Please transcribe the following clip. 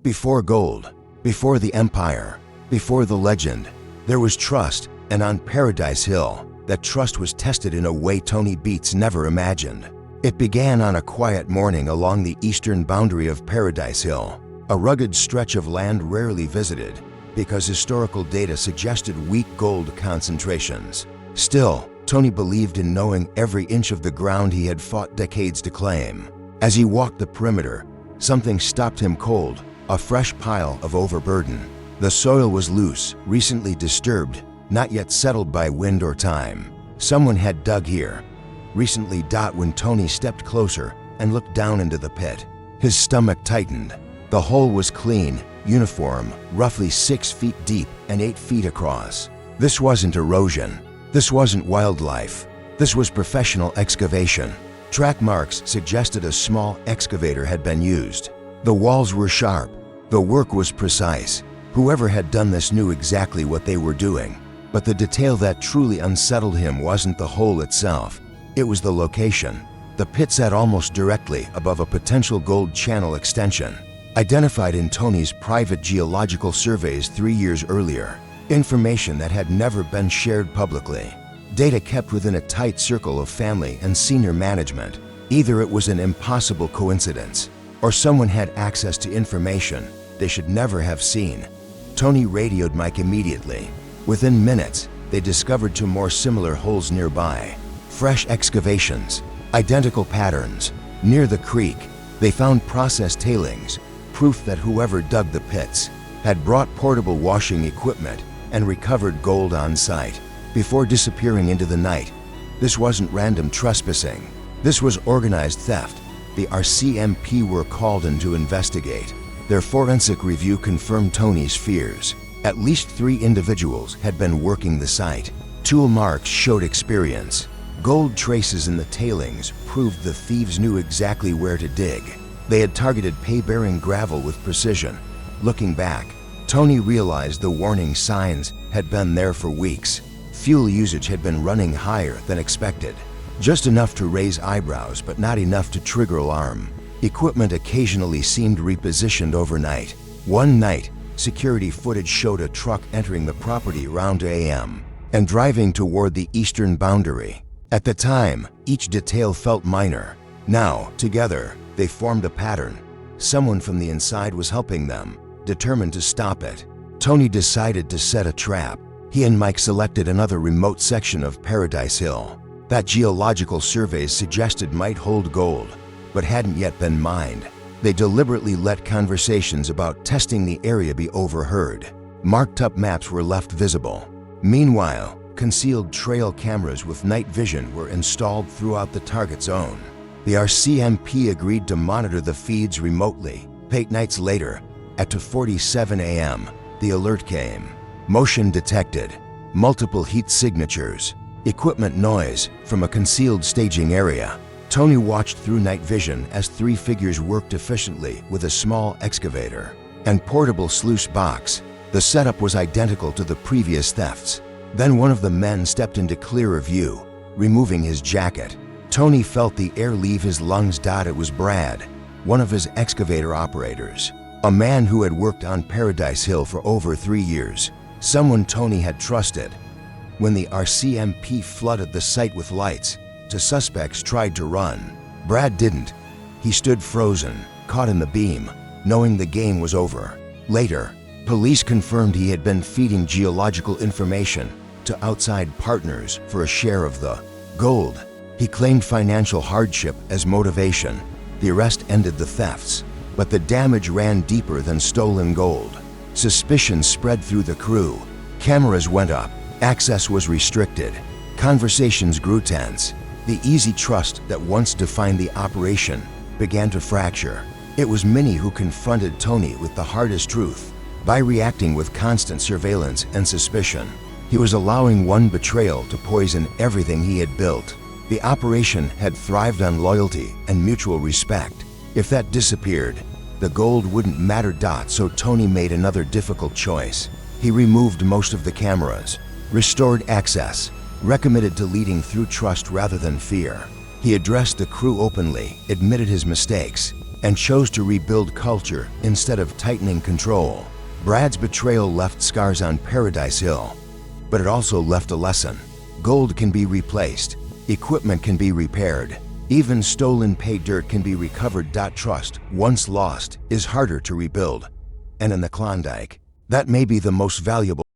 Before gold, before the empire, before the legend, there was trust, and on Paradise Hill, that trust was tested in a way Tony Beets never imagined. It began on a quiet morning along the eastern boundary of Paradise Hill, a rugged stretch of land rarely visited because historical data suggested weak gold concentrations. Still, Tony believed in knowing every inch of the ground he had fought decades to claim. As he walked the perimeter, something stopped him cold, a fresh pile of overburden. The soil was loose, recently disturbed, not yet settled by wind or time. Someone had dug here recently. When Tony stepped closer and looked down into the pit, his stomach tightened. The hole was clean, uniform, roughly 6 feet deep and 8 feet across. This wasn't erosion. This wasn't wildlife. This was professional excavation. Track marks suggested a small excavator had been used. The walls were sharp. The work was precise. Whoever had done this knew exactly what they were doing. But the detail that truly unsettled him wasn't the hole itself. It was the location. The pit sat almost directly above a potential gold channel extension, identified in Tony's private geological surveys 3 years earlier. Information that had never been shared publicly. Data kept within a tight circle of family and senior management. Either it was an impossible coincidence, or someone had access to information they should never have seen. Tony radioed Mike immediately. Within minutes, they discovered 2 more similar holes nearby. Fresh excavations, identical patterns. Near the creek, they found processed tailings, proof that whoever dug the pits had brought portable washing equipment and recovered gold on site before disappearing into the night. This wasn't random trespassing. This was organized theft. The RCMP were called in to investigate. Their forensic review confirmed Tony's fears. At least 3 individuals had been working the site. Tool marks showed experience. Gold traces in the tailings proved the thieves knew exactly where to dig. They had targeted pay-bearing gravel with precision. Looking back, Tony realized the warning signs had been there for weeks. Fuel usage had been running higher than expected. Just enough to raise eyebrows, but not enough to trigger alarm. Equipment occasionally seemed repositioned overnight. One night, security footage showed a truck entering the property around 2 a.m. and driving toward the eastern boundary. At the time, each detail felt minor. Now, together, they formed a pattern. Someone from the inside was helping them, determined to stop it. Tony decided to set a trap. He and Mike selected another remote section of Paradise Hill that geological surveys suggested might hold gold, but hadn't yet been mined. They deliberately let conversations about testing the area be overheard. Marked-up maps were left visible. Meanwhile, concealed trail cameras with night vision were installed throughout the target zone. The RCMP agreed to monitor the feeds remotely. 8 nights later, at 2:47 a.m., the alert came. Motion detected. Multiple heat signatures. Equipment noise from a concealed staging area. Tony watched through night vision as 3 figures worked efficiently with a small excavator and portable sluice box. The setup was identical to the previous thefts. Then one of the men stepped into clearer view, removing his jacket. Tony felt the air leave his lungs. It was Brad, one of his excavator operators, a man who had worked on Paradise Hill for over 3 years, someone Tony had trusted. When the RCMP flooded the site with lights, 2 suspects tried to run. Brad didn't. He stood frozen, caught in the beam, knowing the game was over. Later, police confirmed he had been feeding geological information to outside partners for a share of the gold. He claimed financial hardship as motivation. The arrest ended the thefts, but the damage ran deeper than stolen gold. Suspicion spread through the crew. Cameras went up. Access was restricted. Conversations grew tense. The easy trust that once defined the operation began to fracture. It was Minnie who confronted Tony with the hardest truth. By reacting with constant surveillance and suspicion, he was allowing one betrayal to poison everything he had built. The operation had thrived on loyalty and mutual respect. If that disappeared, the gold wouldn't matter. So Tony made another difficult choice. He removed most of the cameras, restored access, recommitted to leading through trust rather than fear. He addressed the crew openly, admitted his mistakes, and chose to rebuild culture instead of tightening control. Brad's betrayal left scars on Paradise Hill, but it also left a lesson. Gold can be replaced, equipment can be repaired, even stolen pay dirt can be recovered. Trust, once lost, is harder to rebuild. And in the Klondike, that may be the most valuable